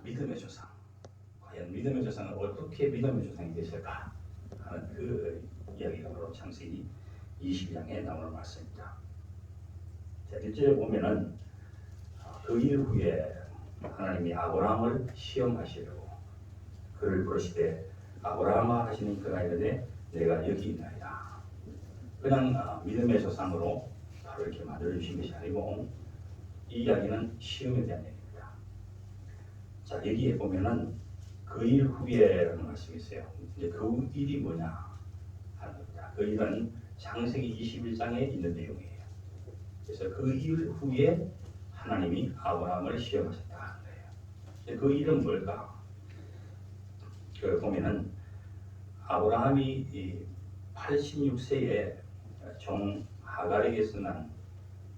믿음의 조상. 과연 믿음의 조상은 어떻게 믿음의 조상이 되실까 하는 그 이야기가 바로 창세기 22장에 나오는 말씀입니다. 자, 1절에 보면은 그 일 후에 하나님이 아브라함을 시험하시려고 그를 부르시되 아브라함아 하시니 그가 이르되 내가 여기 있나이다. 그냥 믿음의 조상으로 바로 이렇게 만들어주신 것이 아니고 이 이야기는 시험에 대한 얘기입니다. 자, 여기에 보면은 그 일 후에라는 말씀이 있어요. 이제 그 일이 뭐냐 하는 겁니다. 그 일은 창세기 21장에 있는 내용이에요. 그래서 그 일 후에 하나님이 아브라함을 시험하셨다 하는 거예요. 그 일은 뭘까? 그 보면은 아브라함이 86세에 종 하갈에게서 난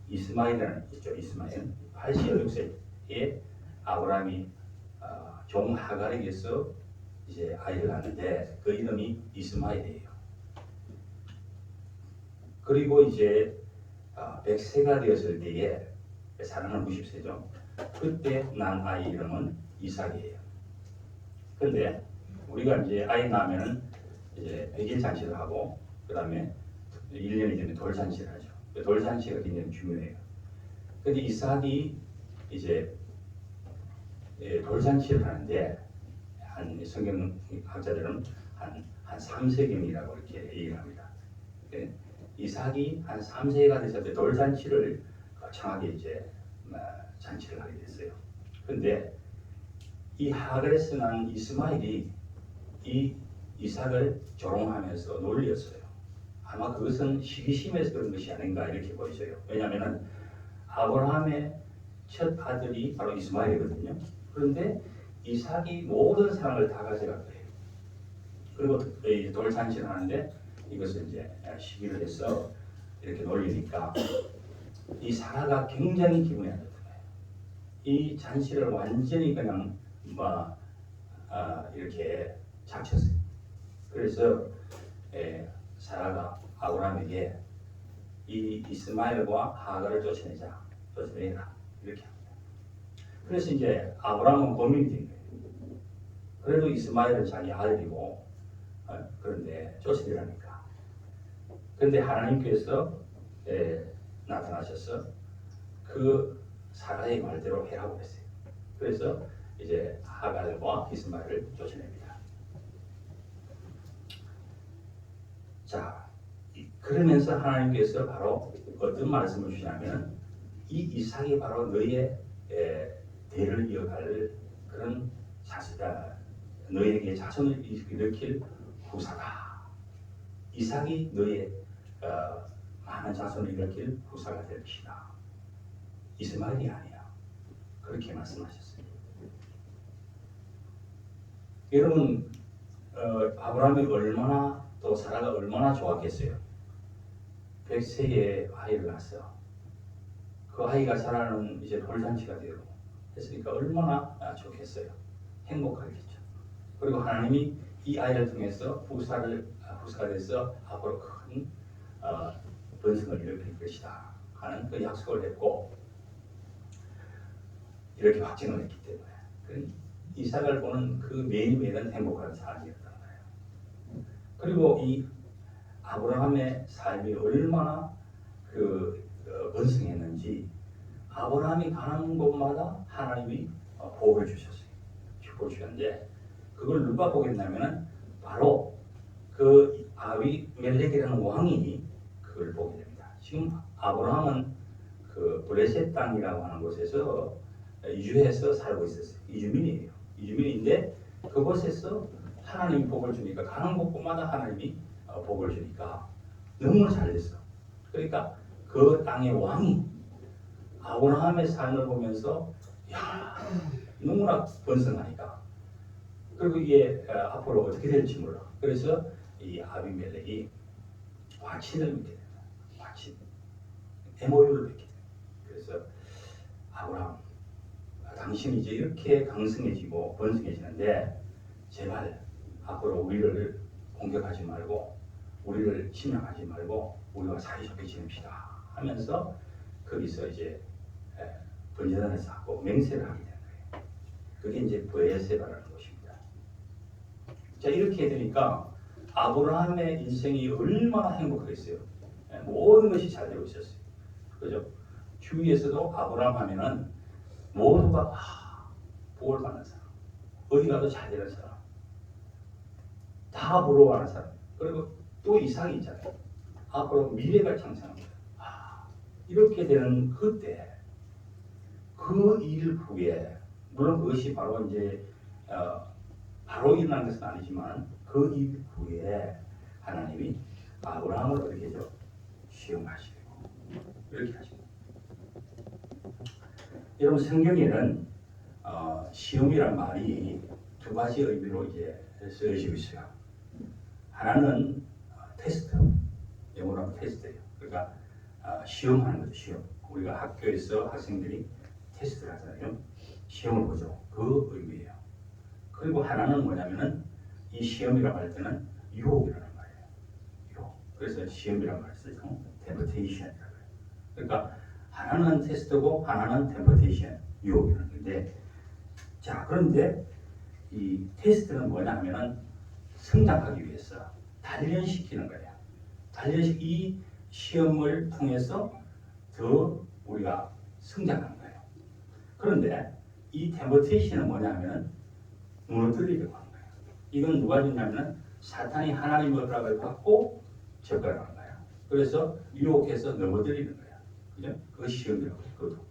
이스마엘이라는 있죠. 이스마엘 86세에 아브라함이 종 하갈에게서 이제 아이를 낳는데 그 이름이 이스마엘이에요. 그리고 이제 100세가 되었을 때에 사람은 90세죠. 그때 난 아이 이름은 이삭이에요. 그런데 우리가 이제 아이 낳으면 이제 100일 잔치를 하고 그 다음에 1년이 되면 돌잔치를 하죠. 돌잔치가 굉장히 중요해요. 근데 이삭이 이제 돌잔치를 하는데 한 성경학자들은 한 3세경이라고 이렇게 얘기를 합니다. 이삭이 한 3세가 됐을 때 돌잔치를 거창하게 이제 잔치를 하게 됐어요. 그런데 이 하갈에서 난 이스마엘이 이 이삭을 조롱하면서 놀렸어요. 아마 그것은 시기심에서 그런 것이 아닌가 이렇게 보여져요. 왜냐하면 아브라함의 첫 아들이 바로 이스마엘이거든요. 그런데 이삭이 모든 사랑을 다 가져갔어요. 그리고 돌잔치를 하는데 이것을 이제 시기를 해서 이렇게 놀리니까 이 사라가 굉장히 기분이 안 좋던 거예요. 이 잔치를 완전히 그냥 이렇게 잡쳤어요. 그래서 사라가 아브라함에게 이 이스마엘과 하갈을 쫓아내라 이렇게 합니다. 그래서 이제 아브라함은 고민이 된 거예요. 그래도 이스마엘은 자기 아들이고 그런데 쫓아내라니까. 그런데 하나님께서 나타나셔서 그 사라의 말대로 해라고 했어요. 그래서 이제 하갈과 이스마엘을 쫓아냅니다. 자, 그러면서 하나님께서 바로 어떤 말씀을 주시냐면 이 이삭이 바로 너희의 대를 이어갈 그런 자수다. 너희에게 자손을 일으킬 후사다. 이삭이 너희의 많은 자손을 일으킬 후사가 될 것이다. 이스마엘이 아니야. 그렇게 말씀하셨어요. 여러분 아브라함이 얼마나 또 사라가 얼마나 좋았겠어요. 100세에 아이를 낳았어. 그 아이가 사라는 이제 돌잔치가 되고 했으니까 얼마나 좋겠어요. 행복하겠죠. 그리고 하나님이 이 아이를 통해서 후사가 돼서 앞으로 큰 번성을 일으킬 것이다 하는 그 약속을 했고 이렇게 확증을 했기 때문에 이삭을 보는 그 매일매일은 행복한 삶이었던 거예요. 그리고 이 아브라함의 삶이 얼마나 번성했는지 아브라함이 가는 곳마다 하나님이 복을 주셨어요. 축복을 주셨는데 그걸 누가 보겠냐면은 바로 그 아비멜렉이라는 왕이 그걸 보게 됩니다. 지금 아브라함은 그 블레셋 땅이라고 하는 곳에서 이주해서 살고 있었어요. 이주민이에요. 이주민인데 그곳에서 하나님이 복을 주니까 가는 곳마다 하나님이 복을 주니까 너무 잘 됐어. 그러니까 그 땅의 왕이 아브라함의 삶을 보면서 야 너무나 번성하니까 그리고 이게 앞으로 어떻게 될지 몰라. 그래서 이 아비멜렉이 화친을 맺게 됩니다. 화친 MOU를 맺게 됩니다. 그래서 아브라함 당신이 이제 이렇게 강성해지고 번성해지는데 제발 앞으로 우리를 공격하지 말고 우리를 침략하지 말고 우리와 사이좋게 지냅시다 하면서 거기서 이제 번제단을 쌓고 맹세를 하게 되는 거예요. 그게 이제 브에세바라는 곳입니다. 자, 이렇게 되니까 아브라함의 인생이 얼마나 행복했어요. 모든 것이 잘 되고 있었어요. 그죠? 주위에서도 아브라함 하면은 모두가 복을 받는 사람, 어디 가도 잘 되는 사람, 다 부러워하는 사람. 그리고 또 이삭이 있잖아요. 앞으로 미래가 창창합니다. 이렇게 되는 그때 그 일 후에 물론 그것이 바로 이제 바로 일어난 것은 아니지만 그 일 후에 하나님이 아브라함을 어떻게 하죠? 시험하시고 이렇게 하십니다. 여러분 성경에는 시험이란 말이 두 가지 의미로 이제 쓰여지고 있어요. 하나는 테스트, 영어로 하면 테스트예요. 그러니까 시험하는 거죠. 시험. 우리가 학교에서 학생들이 테스트를 하잖아요. 시험을 보죠. 그 의미예요. 그리고 하나는 뭐냐면은 이 시험이라고 할 때는 유혹이라는 말이에요. 유혹. 그래서 시험이라는 말을 쓰죠. temptation이라고 해요. 그러니까 하나는 테스트고 하나는 temptation, 유혹이라는 건데, 자 그런데 이 테스트는 뭐냐 하면은 성장하기 위해서 단련시키는 거예요. 이 시험을 통해서 더 우리가 성장하는 거예요. 그런데 이 템버테이션은 뭐냐 하면 무너뜨리려고 하는 거예요. 이건 누가 줬냐면 사탄이 하나님의 허락을 받고 접근하는 거예요. 그래서 유혹해서 넘어뜨리는 거예요. 그죠? 그것이 시험이라고 해요. 그것도.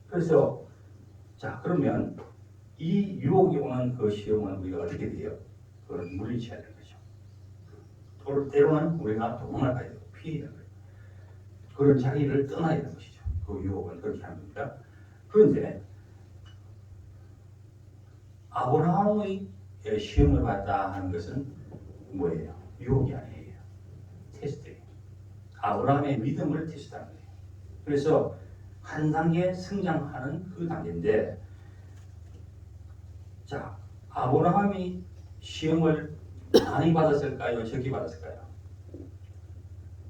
그래서 자 그러면 이 유혹이 오는 그 시험은 우리가 어떻게 돼요? 그걸 물리쳐야 되는 거죠. 때로는 우리가 도망을 가야 되고 피해야 되는 거예요. 그런 자리를 떠나야 되는 것이죠. 그 유혹은 그렇게 합니다. 그런데 아브라함의 시험을 받다 하는 것은 뭐예요? 유혹이 아니에요. 테스트예요. 아브라함의 믿음을 테스트하는 거예요. 그래서 한 단계 성장하는 그 단계인데, 자 아브라함이 시험을 많이 받았을까요? 적게 받았을까요?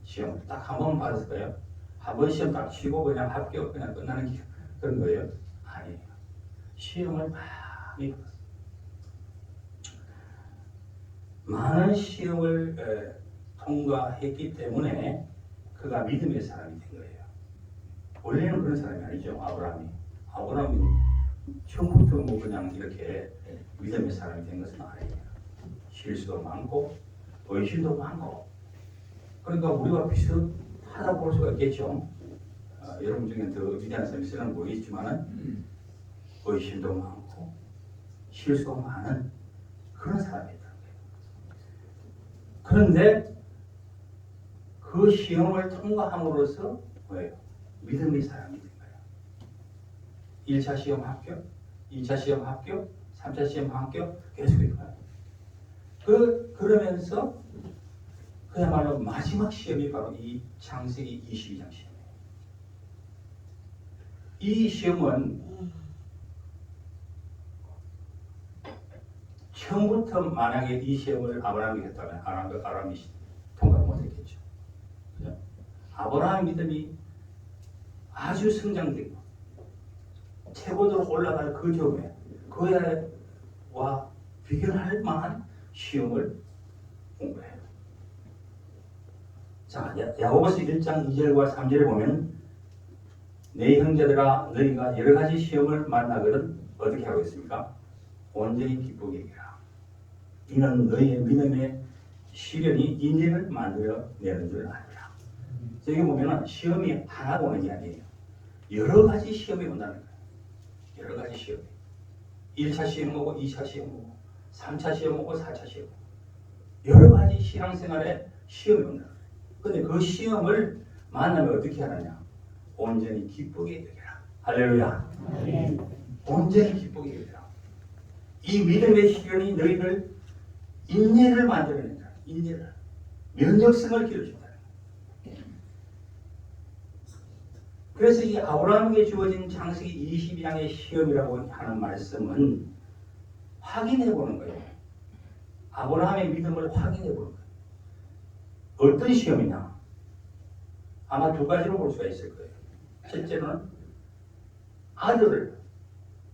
시험을 딱 한 번 받았을까요? 한 번 시험 딱 치고 그냥 합격 그냥 끝나는 그런 거예요? 아니에요. 시험을 많이 받았어요. 많은 시험을 통과했기 때문에 그가 믿음의 사람이 된 거예요. 원래는 그런 사람이 아니죠. 아브라함이 처음부터 뭐 그냥 이렇게 믿음의 사람이 된 것은 아니에요. 실수도 많고 의심도 많고, 그러니까 우리가 비슷하다 볼 수가 있겠죠. 여러분 중에 더 위대한 사람이 있으면 모르겠지만은 의심도 많고 실수가 많은 그런 사람이다. 그런데 그 시험을 통과함으로써 뭐예요? 믿음의 사람이 된 거예요. 1차 시험 합격, 2차 시험 합격, 3차 시험 합격, 계속 이거예요. 그러면서 그야말로 마지막 시험이 바로 이 창세기 22장 시험이에요. 이 시험은 처음부터 만약에 이 시험을 아브라함이 했다면 아브라함이 통과를 못했겠죠. 그죠? 아브라함 믿음이 아주 성장되고 최고로 올라갈 그 점에 그와 비교할 만한 시험을 온 거예요. 자, 야고보서 1장 2절과 3절에 보면 내 형제들아 너희가 여러 가지 시험을 만나거든 어떻게 하고 있습니까? 온전히 기쁘게 여기라. 이는 너희의 믿음의 시련이 인내를 만들어내는 줄 아니라. 여기 보면 시험이 하나가 오는 게 아니에요. 여러 가지 시험이 온다는 거예요. 여러 가지 시험이. 1차 시험 오고 2차 시험 오고 3차 시험 오고 4차 시험 오고 여러 가지 신앙생활에 시험이 온다는 거예요. 근데 그 시험을 만나면 어떻게 하느냐? 온전히 기쁘게 여기라. 할렐루야. 네. 온전히 기쁘게 여기라. 이 믿음의 시련이 너희를 인내를 만들어낸다. 인내를. 면역성을 길러준다. 그래서 이 아브라함에게 주어진 창세기 22장의 시험이라고 하는 말씀은 확인해 보는 거예요. 아브라함의 믿음을 확인해 보는 거예요. 어떤 시험이냐? 아마 두 가지로 볼 수가 있을 거예요. 첫째는 아들을,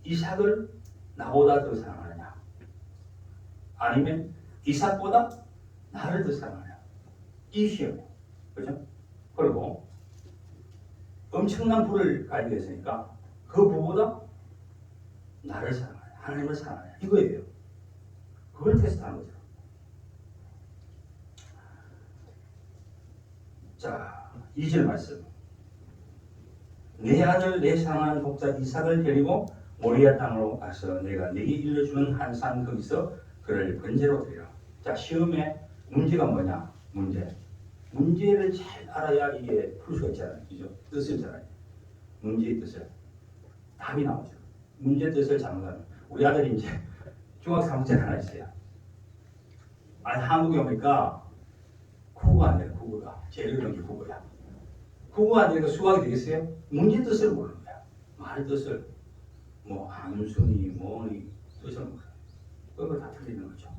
이삭을 나보다 더 사랑하느냐? 아니면 이삭보다 나를 더 사랑하느냐? 이 시험이에요. 그죠? 그리고 엄청난 부를 가지고 있으니까 그 부보다 나를 사랑하느냐? 하나님을 사랑하느냐? 이거예요. 그걸 테스트하는 거죠. 자, 2절 말씀. 내 아들 내 사랑하는 독자 이삭을 데리고 모리아 땅으로 가서 내가 네게 일러주는 한 산 거기서 그를 번제로 드리라. 자, 시험의 문제가 뭐냐? 문제를 잘 알아야 이게 풀 수가 있잖아요. 그죠? 뜻을 잘 알아요. 문제의 뜻을. 답이 나오죠. 문제 뜻을 잘못하면 우리 아들이 이제 중학교 3학년 하나 있어요. 아니 한국에 오니까 국어가 안 돼요. 국어가. 제일 어려운 게 국어야. 국어가 안 되니까 수학이 되겠어요? 문제 뜻을 모르는 거야. 말 뜻을. 뭐 한순이 뭐니 뜻을 모르는 거야. 그걸 다 틀리는 거죠.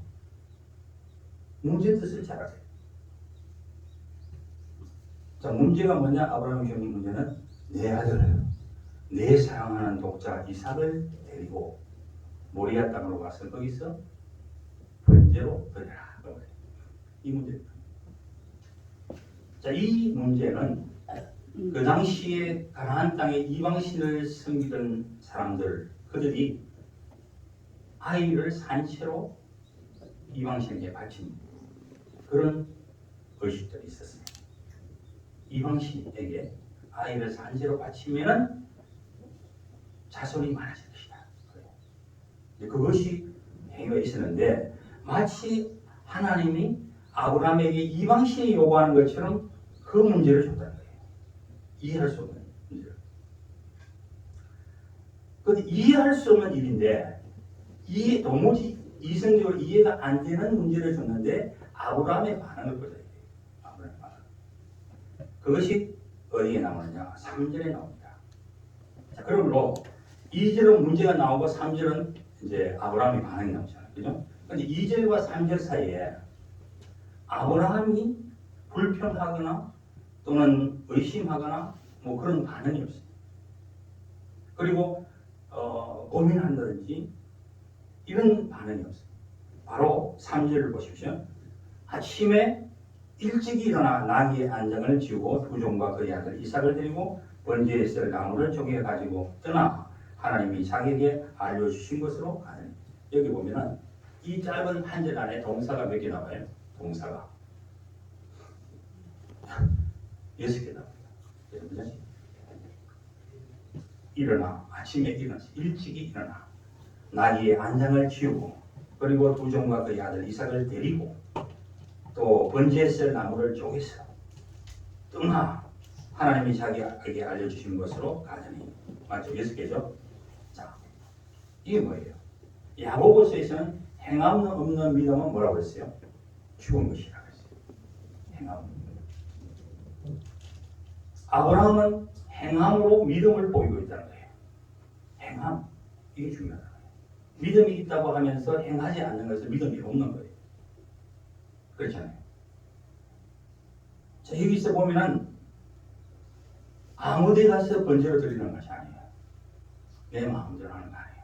문제 뜻을 잘 아세요. 자, 문제가 뭐냐? 아브라함이 겪는 문제는 내 아들, 내 사랑하는 독자 이삭을 데리고 모리아 땅으로 가서 거기서 번제로 드려라. 이 문제입니다. 자, 이 문제는 그 당시에 가나안 땅에 이방신을 섬기던 사람들, 그들이 아이를 산채로 이방신에게 바친 그런 의식들이 있었어요. 이방신에게 아이를 산채로 바치면은 자손이 많아질 것이다. 그것이 행위가 있었는데 마치 하나님이 아브라함에게 이방신이 요구하는 것처럼 그 문제를 줬다는 거예요. 이해할 수 없는 문제를. 그런데 이해할 수 없는 일인데 도무지 이성적으로 이해가 안 되는 문제를 줬는데 아브라함의 반응을 보자. 아브라함의 반응. 그것이 어디에 나오느냐? 3절에 나옵니다. 자, 그러므로 2절은 문제가 나오고 3절은 이제 아브라함의 반응이 나오잖아요. 그죠? 근데 2절과 3절 사이에 아브라함이 불평하거나 또는 의심하거나 뭐 그런 반응이 없어요. 그리고 고민한다든지 이런 반응이 없어요. 바로 3절을 보십시오. 아침에 일찍 일어나 나귀의 안장을 지우고 두 종과 그의 아들 이삭을 데리고 번제에 쓸 나무를 쪼개 가지고 떠나 하나님이 자기에게 알려주신 것으로 가는. 여기 보면은 이 짧은 한 절 안에 동사가 몇 개 나와요? 동사가 6개 나옵니다. 일어나, 아침에 일어나, 일찍이 일어나 나귀의 안장을 지우고 그리고 두 종과 그의 아들 이삭을 데리고 또 번제에 쓸 나무를 쪼개서 떠나 하나님이 자기에게 알려주신 것으로 가더니. 맞죠? 6개죠? 자, 이게 뭐예요? 야고보서에서는 행함 없는 믿음은 뭐라고 했어요? 죽은 것이라고 했어요. 행함 없는 믿음. 아브라함은 행함으로 믿음을 보이고 있다는 거예요. 행함, 이게 중요하다. 믿음이 있다고 하면서 행하지 않는 것은 믿음이 없는 거예요. 그렇잖아요. 자, 여기서 보면은 아무데 가서 번제로 드리는 것이 아니에요. 내 마음대로 하는 거 아니에요.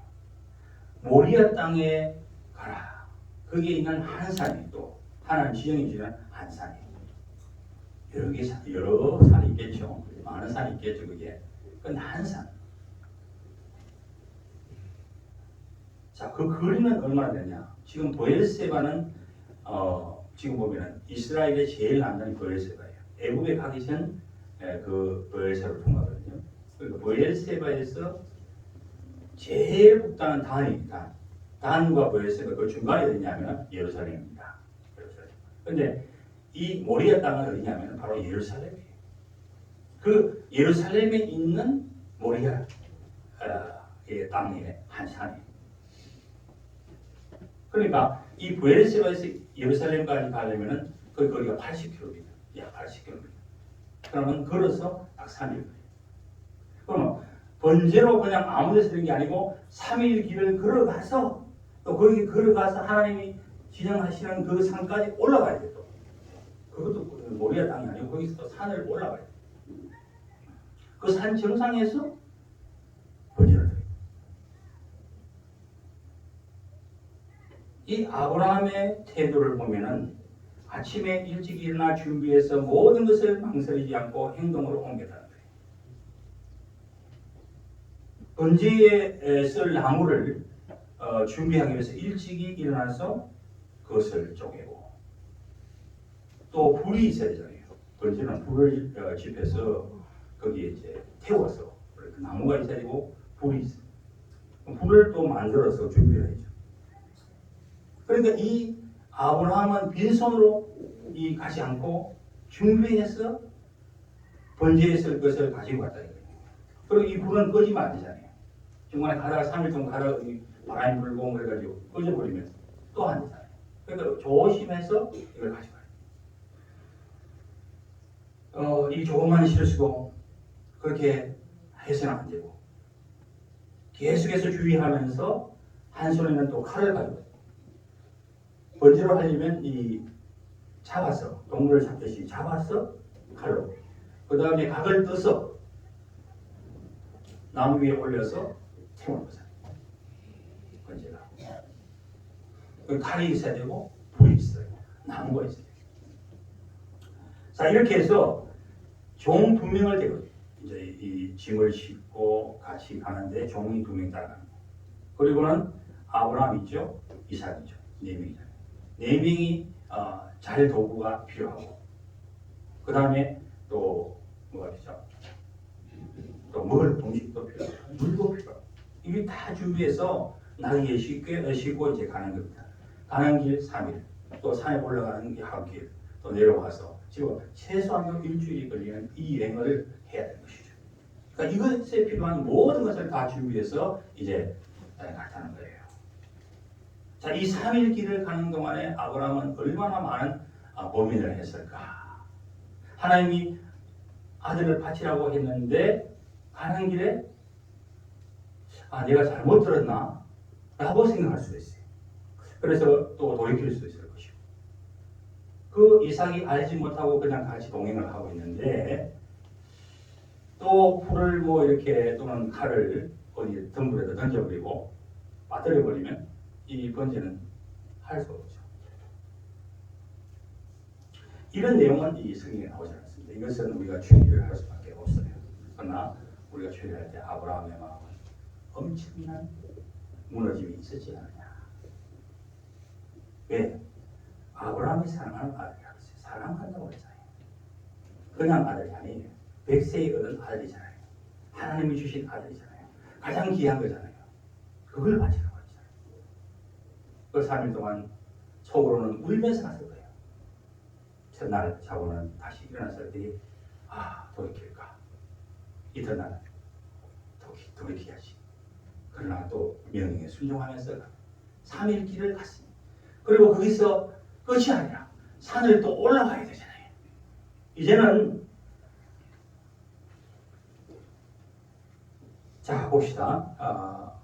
모리아 땅에 가라. 거기에 있는 한 산이 또 하나님 지정해 주는 한 산이에요. 여러 산이 있겠죠. 많은 산이 있겠죠. 그게. 그건 한 산. 자, 그 거리는 얼마나 되냐? 지금 브엘세바는 지금 보면은 이스라엘의 제일 남단이 브엘세바예요. 애굽에 가기 전 그 브엘세바를 통과하거든요. 그러니까 브엘세바에서 제일 북단은 단입니다. 단과 브엘세바 그 중간에 어디냐면 예루살렘입니다. 예루살렘. 그런데 이 모리아 땅은 어디냐면 바로 예루살렘이에요. 그 예루살렘에 있는 모리아 땅의 한 산이에요. 그러니까 이 브엘세바에서 예루살렘까지 가려면은 그 거리가 80km, 약 80km. 그러면 걸어서 딱 3일 거예요. 그러면 번제로 그냥 아무 데서 되는 게 아니고 3일 길을 걸어가서 또 거기 걸어가서 하나님이 지정하시는 그 산까지 올라가야 돼요. 또. 그것도 모리아 땅이 아니고 거기서 또 산을 올라가야 돼요. 그 산 정상에서 번제를 드려요. 이 아브라함의 태도를 보면은 아침에 일찍 일어나 준비해서 모든 것을 망설이지 않고 행동으로 옮겼다는 거예요. 번제에 쓸 나무를 준비하기 위해서 일찍이 일어나서 그것을 쪼개고, 또 불이 있어야 되잖아요. 번제는 불을 집해서 거기에 이제 태워서 나무가 있어야 되고 불이 있어요. 불을 또 만들어서 준비를 해야죠. 그러니까 이 아브라함은 빈손으로 가지 않고 준비해서 번제에 쓸 것을 가지고 갔다 이거예요. 그리고 이 불은 꺼지면 안 되잖아요. 중간에 가다가 3일 동안 가다가 바람이 불고 그래가지고 꺼져버리면 또 안 되잖아요. 그러니까 조심해서 이걸 가지고 가요. 이 조그만 실수도 그렇게 해서는 안 되고, 계속해서 주의하면서 한 손에는 또 칼을 가지고, 번제로 하려면 잡아서, 동물을 잡듯이 잡아서 칼로, 그 다음에 각을 떠서 나무 위에 올려서 태우는 거잖아요. 번제가. 그 칼이 있어야 되고 불이 있어요. 나무가 있어요. 자, 이렇게 해서 종 2명을 대거든요. 이제 이 짐을 싣고 같이 가는데 종이 2명 따라가는 거예요. 그리고는 아브라함 있죠, 이삭이죠. 4명이잖아요. 4명이 잘 도구가 필요하고, 그 다음에 또 뭐가 있죠? 또 먹을 음식도 필요하고, 물도 필요하고, 이게 다 준비해서 나귀에 싣고 이제 가는 겁니다. 가는 길 3일, 또 산에 올라가는 게 한 길, 또 내려와서 지금 최소한 일주일이 걸리는 이 여행을 해야 되는 것이죠. 그러니까 이것에 필요한 모든 것을 다 준비해서 이제 갔다는 거예요. 자, 이 3일 길을 가는 동안에 아브라함은 얼마나 많은 고민을 했을까. 하나님이 아들을 바치라고 했는데 가는 길에 내가 잘못 들었나? 라고 생각할 수도 있어요. 그래서 또 돌이킬 수도 있을 것이고, 그 이삭이 알지 못하고 그냥 같이 동행을 하고 있는데 또 불을 뭐 이렇게 또는 칼을 어디 덤불에다 던져버리고 빠뜨려버리면 이 번제는 할 수 없죠. 이런 내용은 이 성경에 나오지 않습니다. 이것은 우리가 추리를 할 수밖에 없어요. 그러나 우리가 추리할 때 아브라함의 마음은 엄청난 무너짐이 있었지 않느냐. 왜? 아브라함이 사랑하는 아들이라고 했어요. 사랑한다고 했잖아요. 그냥 아들이 아니에요. 100세에 얻은 아들이잖아요. 하나님이 주신 아들이잖아요. 가장 귀한 거잖아요. 그걸 바치라고 했잖아요. 그 3일 동안 속으로는 울면서 갔을 거예요. 첫날 자고는 다시 일어났을 때 돌이킬까. 이튿날 돌이켜야지. 그러나 또 명령에 순종하면서 3일 길을 갔습니다. 그리고 거기서 끝이 아니라 산을 또 올라가야 되잖아요. 이제는 자 봅시다.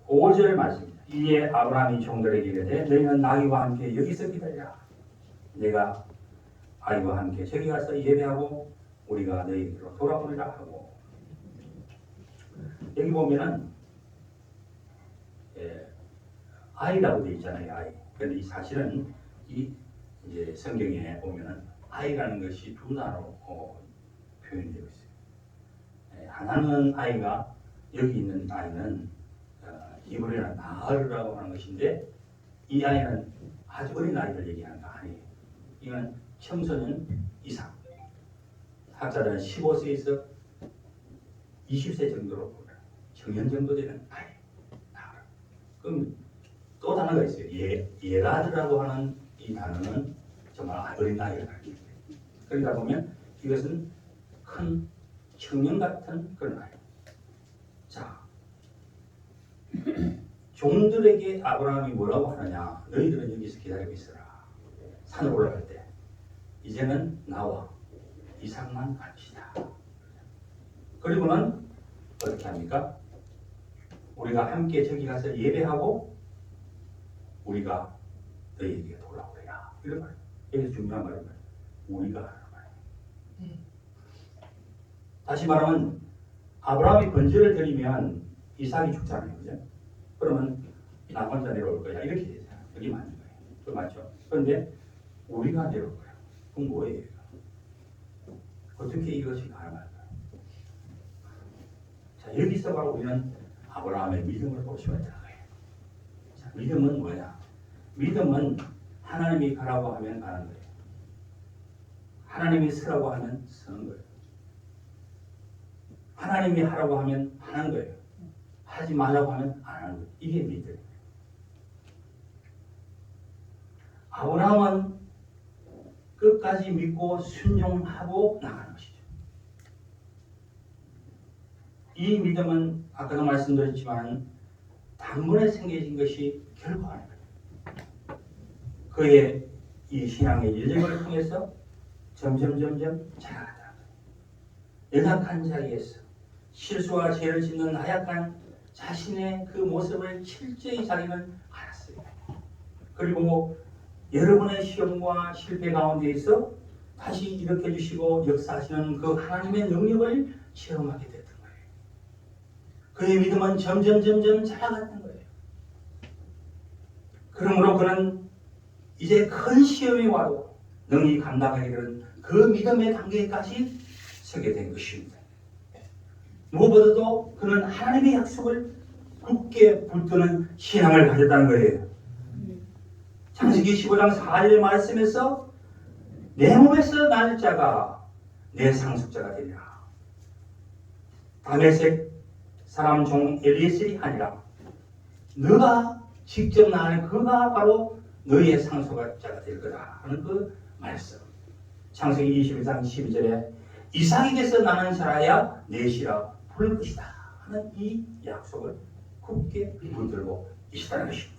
5절 말씀입니다. 이에 아브라함이 종들에게 이르되 너희는 나귀와 함께 여기서 기다리라. 내가 아이와 함께 저기 가서 예배하고 우리가 너희에게로 돌아오리라 하고. 여기 보면은 아이라고 되어 있잖아요. 아이. 그런데 이 사실은 이제 성경에 보면은 아이라는 것이 두 단어로 표현되고 있어요. 하나는 아이가, 여기 있는 아이는 히브리어는 나을이라고 하는 것인데, 이 아이는 아주 어린 아이를 얘기하는 거 아니에요. 이건 청소년 이상, 학자들은 15세에서 20세 정도로 청년 정도 되는 아이. 그럼 또 단어가 있어요. 예라드라고 하는 이 단어는 정말 어린 아이를 가리킵니다. 그러다 보면 이것은 큰 청년 같은 그런 아이. 자, 종들에게 아브라함이 뭐라고 하느냐? 너희들은 여기서 기다리고 있어라. 산을 올라갈 때 이제는 나와 이삭만 갑시다. 그리고는 어떻게 합니까? 우리가 함께 저기 가서 예배하고 우리가 너희에게 돌아오리라. 이런 말. 여기서 중요한 말은 우리가 하는 말이에요. 다시 말하면 아브라함이 번제를 드리면 이삭이 죽잖아요. 그죠? 그러면 나 혼자 내려올 거야. 이렇게 그런데 우리가 되는 거예요. 그럼 뭐예요? 어떻게 이것이 가능할까요? 자, 여기서 바로 우리는 아브라함의 믿음을 볼 수가 있다는 거예요. 자, 믿음은 뭐냐? 믿음은 하나님이 가라고 하면 가는 거예요. 하나님이 서라고 하면 서는 거예요. 하나님이 하라고 하면 하는 거예요. 하지 말라고 하면 안 하는 거예요. 이게 믿음이에요. 아브라함은 끝까지 믿고 순종하고 나가는 것이죠. 이 믿음은 아까도 말씀드렸지만 단번에 생겨진 것이 결코 아닙니다. 그의 이 신앙의 여정을 통해서 점점 자라가다. 연약한 자리에서 실수와 죄를 짓는 하약한 자신의 그 모습을 철저히 자기는 알았어요. 그리고 여러분의 시험과 실패 가운데 있어 다시 일으켜 주시고 역사하시는 그 하나님의 능력을 체험하게 됐던 거예요. 그의 믿음은 점점 자라갔던 거예요. 그러므로 그는 이제 큰 시험이 와도 능히 감당하게 되는 그 믿음의 단계까지 서게 된 것입니다. 무엇보다도 그는 하나님의 약속을 굳게 붙드는 신앙을 가졌다는 거예요. 창세기 15장 4절 말씀에서 내 몸에서 날 자가 내 상속자가 되리라. 다메섹 사람 종 엘리에셀이 아니라 너가 직접 낳은 그가 바로 너희의 상속자가 될 거다 하는 그 말씀. 창세기 21장 12절에 이삭에게서 나는 자라야 넷이라 부를 것이다 하는 이 약속을 굳게 붙들고 있다는 것입니다.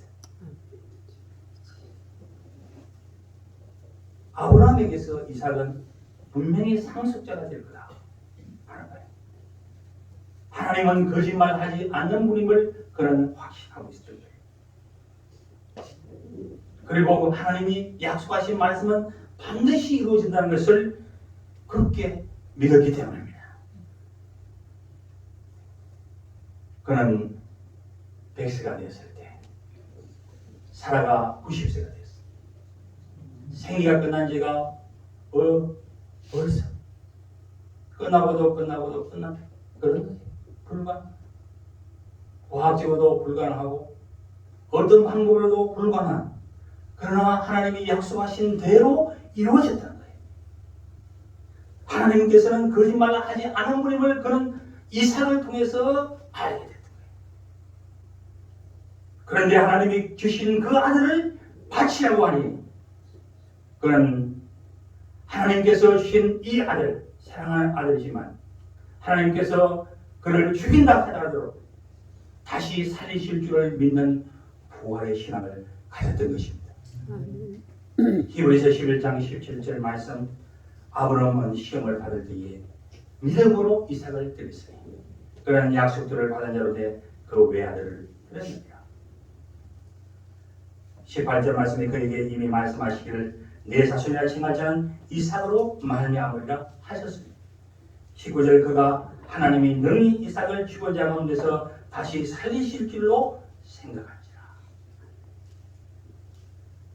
아브라함에게서 이삭은 분명히 상속자가 될 거다 하는 거예요. 하나님은 거짓말하지 않는 분임을 그는 확신하고 있었던 거예요. 그리고 하나님이 약속하신 말씀은 반드시 이루어진다는 것을 굳게 믿었기 때문입니다. 그는 100세가 되었을 때 사라가 90세가 되었어요. 생애가 끝난 지가 벌써 끝나고도 끝난 그런 거예요. 불가능. 과학적으로도 불가능하고 어떤 방법으로도 불가능한, 그러나 하나님이 약속하신 대로 이루어졌다는 거예요. 하나님께서는 거짓말을 하지 않은 분임을 그는 이삭을 통해서 알게 됐던 거예요. 그런데 하나님이 주신 그 아들을 바치라고 하니 그는 하나님께서 주신 이 아들, 사랑하는 아들이지만 하나님께서 그를 죽인다 하더라도 다시 살리실 줄을 믿는 부활의 신앙을 가졌던 것입니다. 히브리서 11장 17절 말씀, 아브라함은 시험을 받을 때에 믿음으로 이삭을 드렸으니 그런 약속들을 받은 자로 돼 그 외아들을 드렸습니다. 18절 말씀에 그에게 이미 말씀하시기를 내 자손이라 칭할 자는 이삭으로 말미암으리라 하셨습니다. 19절 그가 하나님이 능히 이삭을 죽은 자 가운데서 다시 살리실 줄로 생각한지라.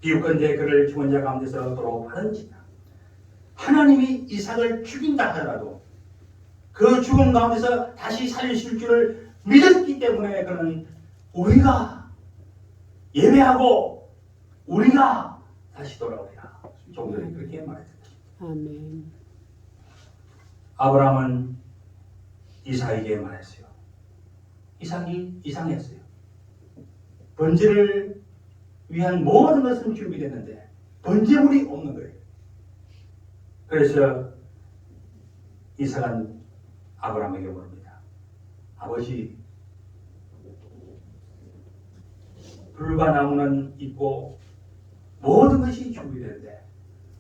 비유컨대 그를 죽은 자 가운데서 돌아오는지라. 하나님이 이삭을 죽인다 하더라도 그 죽음 가운데서 다시 살리실 줄을 믿었기 때문에 그는 우리가 예배하고 우리가 다시 돌아오리라. 조금 전에 그렇게 말했습니다. 아멘. 아브라함은 이삭에게 말했어요. 이삭이 이상했어요. 번제를 위한 모든 것은 준비됐는데 번제물이 없는 거예요. 그래서 이삭은 아브라함에게 물습니다. 아버지, 불과 나무는 있고 모든 것이 준비되는데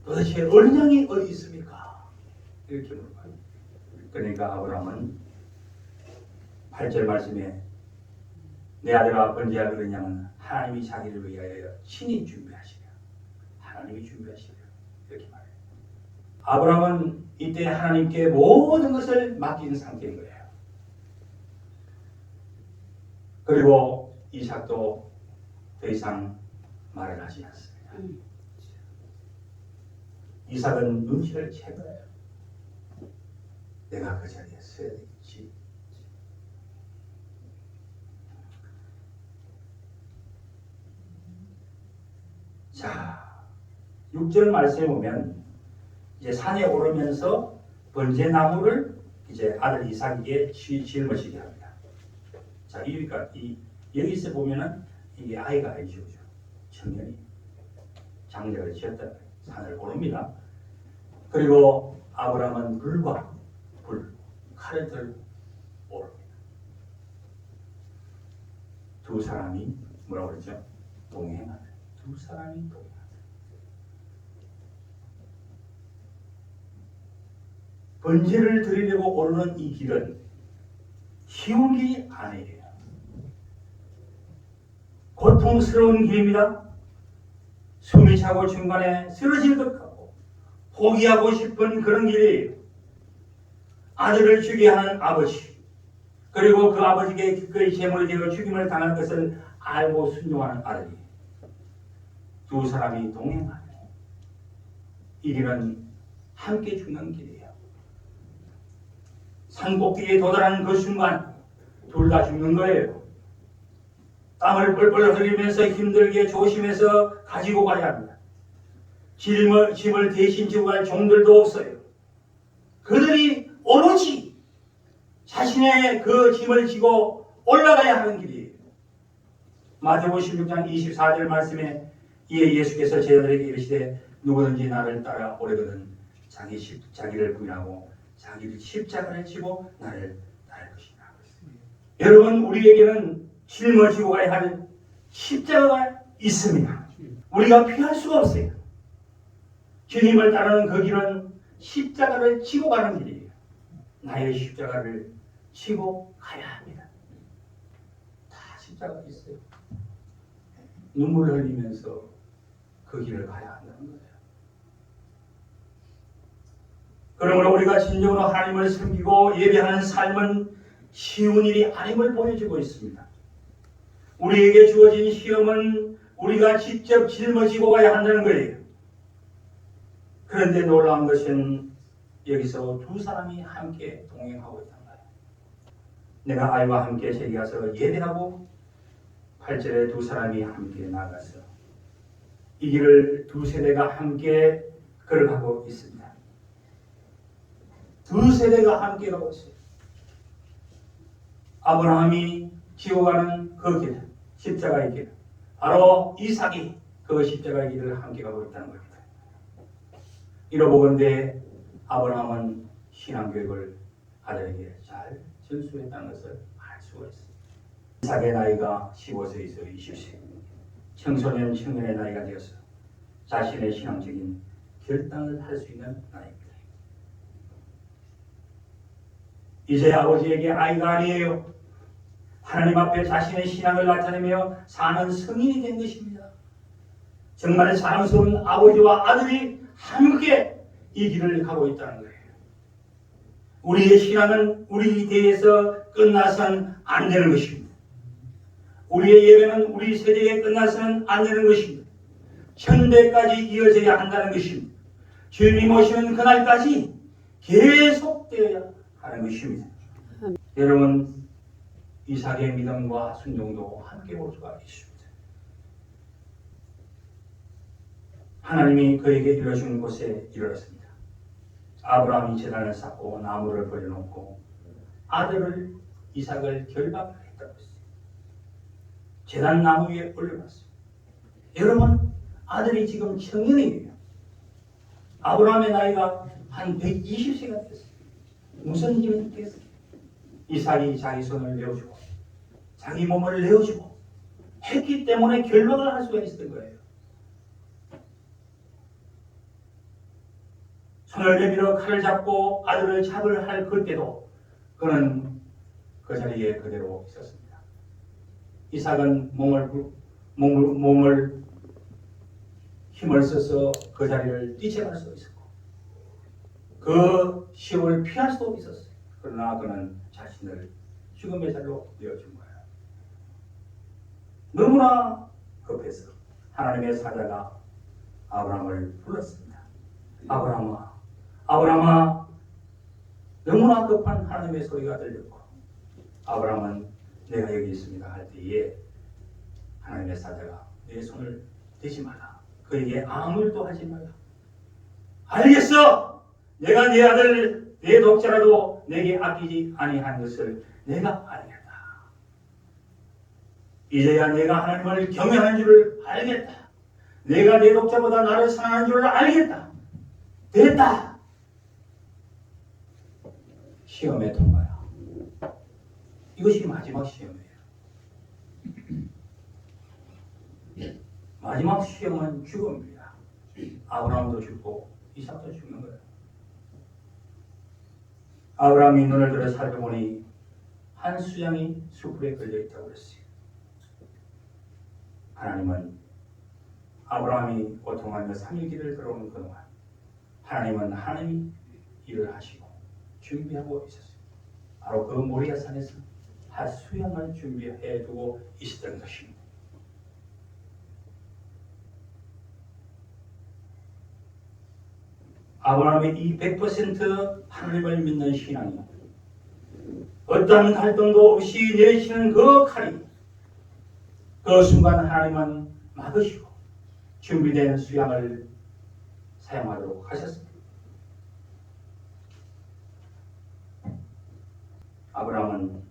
도대체 어린 양이 어디 있습니까? 이렇게 물어봐요. 그러니까 아브라함은 8절 말씀에 내 아들아 번제할 어린 양은 하나님이 자기를 위하여 친히 준비하시려. 하나님이 준비하시려. 이렇게 말해요. 아브라함은 이때 하나님께 모든 것을 맡긴 상태인 거예요. 그리고 이삭도 더 이상 말을 하지 않습니다. 이삭은 눈치를 챈 거예요. 내가 그 자리에 서야 되겠지. 자, 6절 말씀에 보면 이제 산에 오르면서 번제나무를 이제 아들 이삭에게 짊어지게 합니다. 자, 여기서 보면은 이게 아이가 아니죠. 청년이 장작을 지었다. 산을 오릅니다. 그리고 아브라함은 칼을 들고 오릅니다. 두 사람이 뭐라고 그러죠? 동행하다. 두 사람이 동행하다. 번제를 드리려고 오르는 이 길은 쉬운 길이 아니에요. 고통스러운 길입니다. 숨이 차고 중간에 쓰러질 것 같고 포기하고 싶은 그런 길이에요. 아들을 죽게 하는 아버지, 그리고 그 아버지에게 기꺼이 제물을 드려 죽임을 당할 것을 알고 순종하는 아들이, 두 사람이 동행하는 이 길은 함께 죽는 길이에요. 산꼭대기에 도달하는 그 순간 둘 다 죽는 거예요. 땀을 뻘뻘 흘리면서 힘들게 조심해서 가지고 가야 합니다. 짐을 대신 지고 갈 종들도 없어요. 그들이 오로지 자신의 그 짐을 지고 올라가야 하는 길이에요. 마태복음 16장 24절 말씀에 이에 예수께서 제자들에게 이르시되 누구든지 나를 따라 오려거든 자기를 부인하고 자기를 십자가를 지고 나를 따를 것이다. 여러분, 우리에게는 짊어지고 가야 할 십자가가 있습니다. 우리가 피할 수가 없어요. 주님을 따르는 그 길은 십자가를 지고 가는 길이에요. 나의 십자가를 지고 가야 합니다. 다 십자가가 있어요. 눈물 흘리면서 그 길을 가야 한다는 거예요. 그러므로 우리가 진정으로 하나님을 섬기고 예배하는 삶은 쉬운 일이 아님을 보여주고 있습니다. 우리에게 주어진 시험은 우리가 직접 짊어지고 가야 한다는 거예요. 그런데 놀라운 것은 여기서 두 사람이 함께 동행하고 있다는 거예요. 내가 아이와 함께 저기 가서 예배하고 8절에 두 사람이 함께 나가서 이 길을 두 세대가 함께 걸어가고 있습니다. 두 세대가 함께 가고 있어요. 아브라함이 지어가는 그 길, 십자가의 길, 바로 이삭이 그 십자가의 길을 함께 가고 있다는 겁니다. 이러보건대 아브라함은 신앙교육을 아들에게 잘 전수했다는 것을 알 수가 있습니다. 이삭의 나이가 15세에서 20세, 청소년, 청년의 나이가 되어서 자신의 신앙적인 결단을 할 수 있는 나이입니다. 이제 아버지에게 아이가 아니에요. 하나님 앞에 자신의 신앙을 나타내며 사는 성인이 된 것입니다. 정말 자랑스러운 아버지와 아들이 함께 이 길을 가고 있다는 거예요. 우리의 신앙은 우리 대에서 끝나서는 안 되는 것입니다. 우리의 예배는 우리 세대에 끝나서는 안 되는 것입니다. 천대까지 이어져야 한다는 것입니다. 주님 오시는 그날까지 계속되어야 하는 것입니다. 여러분, 이삭의 믿음과 순종도 함께 볼 수가 있습니다. 하나님이 그에게 이루어준 곳에 이르렀습니다. 아브라함이 제단을 쌓고 나무를 버려놓고 아들을 이삭을 결박을 했다고 했어요. 제단 나무 위에 올려놨어요. 여러분, 아들이 지금 청년이에요. 아브라함의 나이가 한 120세가 됐어요. 무슨 힘이 있겠어요? 이삭이 자기 손을 내어주고 자기 몸을 내어주고 했기 때문에 결박을 할 수가 있었던 거예요. 손을 내밀어 칼을 잡고 아들을 잡으려 할 그때도 그는 그 자리에 그대로 있었습니다. 이삭은 몸을 힘을 써서 그 자리를 뛰쳐갈 수 있었고 그 시험을 피할 수도 있었어요. 그러나 그는 자신을 죽음의 자리로 내어준 거예요. 너무나 급해서 하나님의 사자가 아브라함을 불렀습니다. 아브라함아, 아브라함아, 너무나 급한 하나님의 소리가 들렸고 아브라함은 내가 여기 있습니다 할 때에 하나님의 사자가 내 손을 대지 말라. 그에게 아무 일도 하지 말라. 알겠어. 내가 네 아들 내 독자라도 내게 아끼지 아니한 것을 내가 알겠다. 이제야 내가 하나님을 경외하는 줄을 알겠다. 내가 내 독자보다 나를 사랑하는 줄을 알겠다. 됐다. 시험의 통과야. 이것이 마지막 시험이에요. 마지막 시험은 죽음입니다. 아브라함도 죽고 이삭도 죽는 거예요. 아브라함이 눈을 들어 살펴보니 한 수양이 숯불에 걸려있다고 그랬어요. 하나님은 아브라함이 고통하며 3일 길을 걸어오는 그동안 하나님은 하나님이 일을 하시고 준비하고 있었어요. 바로 그 모리아 산에서 한 수양을 준비해 두고 있었던 것입니다. 아브라함의 이 100% 하나님을 믿는 신앙이 어떠한 갈등도 없이 내리시는 그 칼이 그 순간 하나님은 막으시고 준비된 수양을 사용하도록 하셨습니다. 아브라함은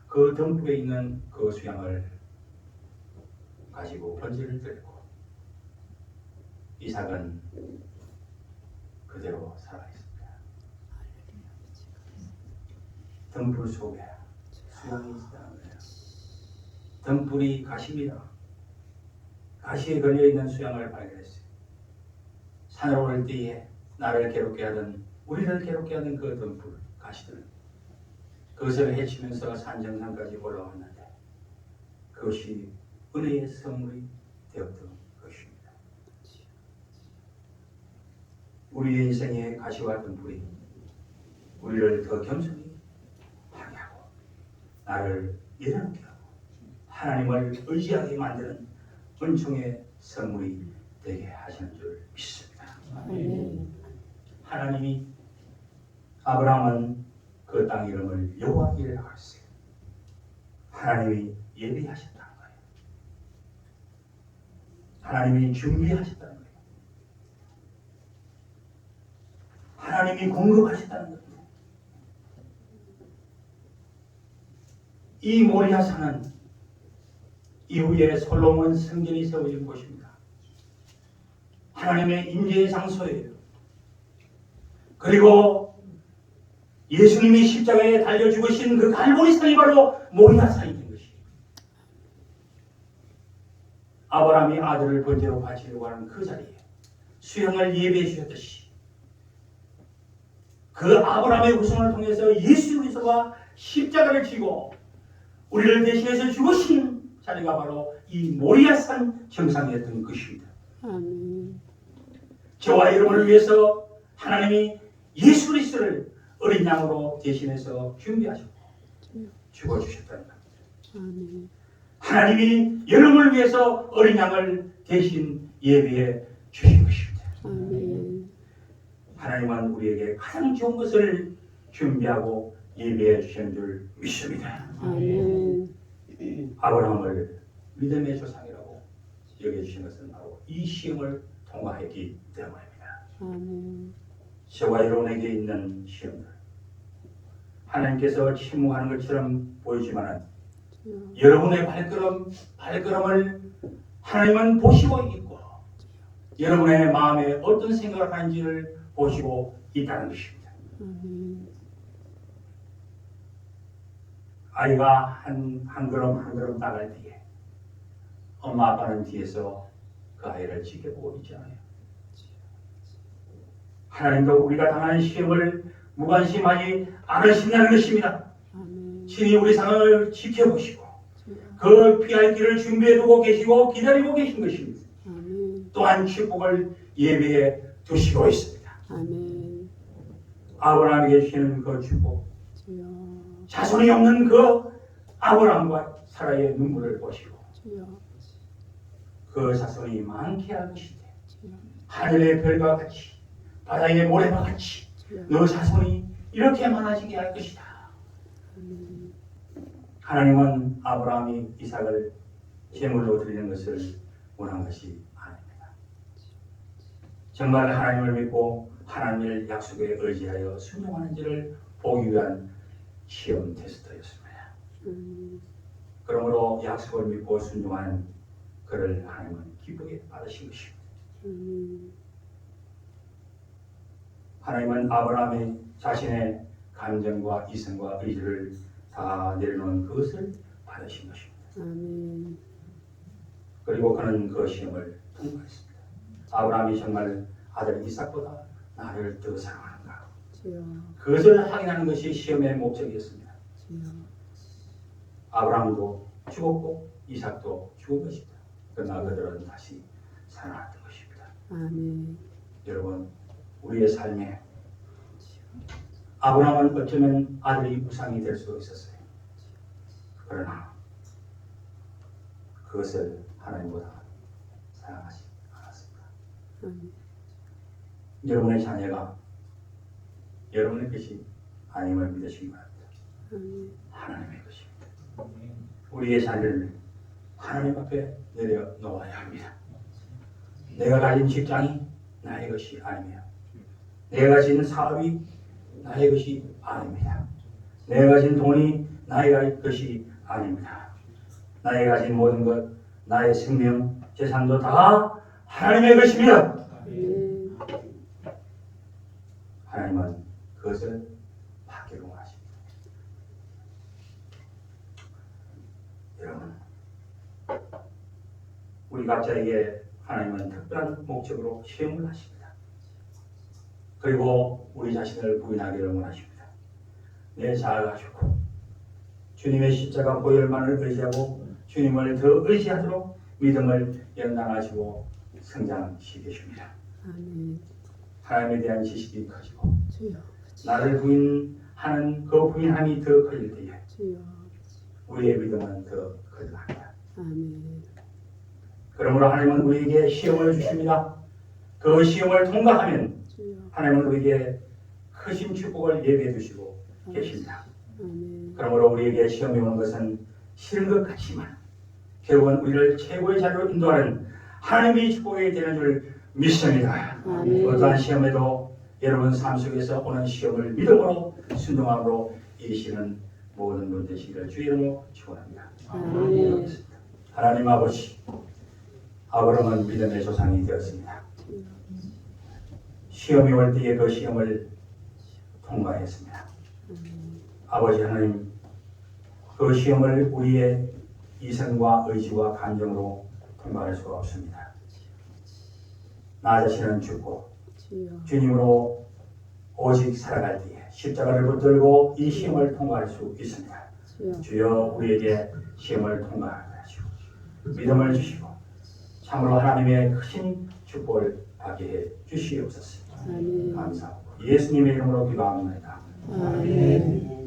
그 등불에 있는 그 수양을 가지고 번제를 드리고 이삭은 그대로 살아있습니다. 등불 속에 수양이 있다는 거예요. 등불이 가시입니다. 가시에 걸려있는 수양을 발견했어요. 산으로 올 때에 나를 괴롭게 하던 우리를 괴롭게 하던 그 등불 가시들 그것을 헤치면서 산 정상까지 올라왔는데 그것이 은혜의 선물이 되었던 것입니다. 우리의 인생의 가시와 등불이 우리를 더 겸손히 하게 하고 나를 내려놓게 하고 하나님을 의지하게 만드는 은총의 선물이 되게 하시는 줄 믿습니다. 하나님이 아브라함은 그 땅 이름을 여호와 이레라고 했어요. 하나님이 예비하셨다는 거예요. 하나님이 준비하셨다는 거예요. 하나님이 공급하셨다는 거예요. 이 모리아 산은 이후에 솔로몬 성전이 세워진 곳입니다. 하나님의 임재의 장소예요. 그리고 예수님이 십자가에 달려 죽으신 그 갈보리 산이 바로 모리아 산이 된 것이에요. 아브라함이 아들을 번제로 바치려고 하는 그 자리에 수양을 예배해 주셨듯이 그 아브라함의 후손을 통해서 예수 그리스도가 십자가를 지고 우리를 대신해서 죽으신 자리가 바로 이 모리아산 정상이었던 것입니다. 저와 여러분을 위해서 하나님이 예수 그리스도를 어린 양으로 대신해서 준비하셨고 죽어주셨다는 겁니다. 하나님이 여러분을 위해서 어린 양을 대신 예비해 주신 것입니다. 하나님은 우리에게 가장 좋은 것을 준비하고 예비해 주신 줄 믿습니다. 아브라함을 믿음의 조상이라고 여겨주신 것은 바로 이 시험을 통과했기 때문입니다. 저와 여러분에게 있는 시험들 하나님께서 침묵하는 것처럼 보이지만 여러분의 발걸음을 하나님은 보시고 있고 여러분의 마음에 어떤 생각을 하는지를 보시고 있다는 것입니다. 아이가 한 걸음 나갈 때에 엄마 아빠는 뒤에서 그 아이를 지켜보고 있잖아요. 하나님도 우리가 당하는 시험을 무관심하지 않으신다는 것입니다. 친히 우리 상황을 지켜보시고 그 피할 길을 준비해두고 계시고 기다리고 계신 것입니다. 또한 축복을 예배해 두시고 있습니다. 아브라함에게 주시는 그 축복 자손이 없는 그 아브라함과 사라의 눈물을 보시고 그 자손이 많게 할 것인데 하늘의 별과 같이 바다의 모래와 같이 너 자손이 이렇게 많아지게 할 것이다. 하나님은 아브라함이 이삭을 제물로 드리는 것을 원한 것이 아닙니다. 정말 하나님을 믿고 하나님의 약속에 의지하여 순종하는지를 보기 위한 시험 테스트였습니다. 그러므로 약속을 믿고 순종하는 그를 하나님은 기쁘게 받으신 것입니다. 하나님은 아브라함이 자신의 감정과 이성과 의지를 다 내려놓은 그것을 받으신 것입니다. 그리고 그는 그 시험을 통과했습니다. 아브라함이 정말 아들 이삭보다 나를 더 사랑하는가? 그것을 확인하는 것이 시험의 목적이었습니다. 아브라함도 죽었고 이삭도 죽은 것입니다. 그러나 그들은 다시 살아났던 것입니다. 여러분, 우리의 삶에 아브라함은 어쩌면 아들이 우상이 될 수도 있었어요. 그러나 그것을 하나님보다 사랑하지 않았습니다. 여러분의 자녀가 여러분의 것이 하나님을 믿으시기 바랍니다. 하나님의 것입니다. 우리의 자녀를 하나님 앞에 내려놓아야 합니다. 내가 가진 직장이 나의 것이 아니며 내가 가진 사업이 나의 것이 아닙니다. 내가 가진 돈이 나의 것이 아닙니다. 나의 가진 모든 것, 나의 생명, 재산도 다 하나님의 것입니다. 하나님은 그것을 받기로 원하십니다. 여러분, 우리 각자에게 하나님은 특별한 목적으로 시험을 하십니다. 그리고 우리 자신을 부인하기를 원하십니다. 내 자아가 좋고 주님의 십자가 보혈만을 의지하고 주님을 더 의지하도록 믿음을 연단하시고 성장시키십니다. 하나님에 대한 지식이 커지고 나를 부인하는 그 부인함이 더 커질 때에 우리의 믿음은 더 커져갑니다. 그러므로 하나님은 우리에게 시험을 주십니다. 그 시험을 통과하면 하나님은 우리에게 크신 축복을 예비해 두시고 계십니다. 그러므로 우리에게 시험이 오는 것은 싫은 것 같지만 결국은 우리를 최고의 자리로 인도하는 하나님의 축복이 되는 줄 믿습니다. 어떠한 시험에도 여러분 삶 속에서 오는 시험을 믿음으로 순종함으로 이기시는 모든 분 되시기를 주의 이름으로 축원합니다. 하나님 아버지, 아브라함은 믿음의 조상이 되었습니다. 시험이 올 때에 그 시험을 통과했습니다. 아버지 하나님, 그 시험을 우리의 이성과 의지와 감정으로 통과할 수가 없습니다. 나 자신은 죽고 주님으로 오직 살아갈 때에 십자가를 붙들고 이 시험을 통과할 수 있습니다. 주여 우리에게 시험을 통과하게 하시고 믿음을 주시고 참으로 하나님의 크신 축복을 받게 해 주시옵소서. 감사하고 예수님의 이름으로 기도합니다. 아멘.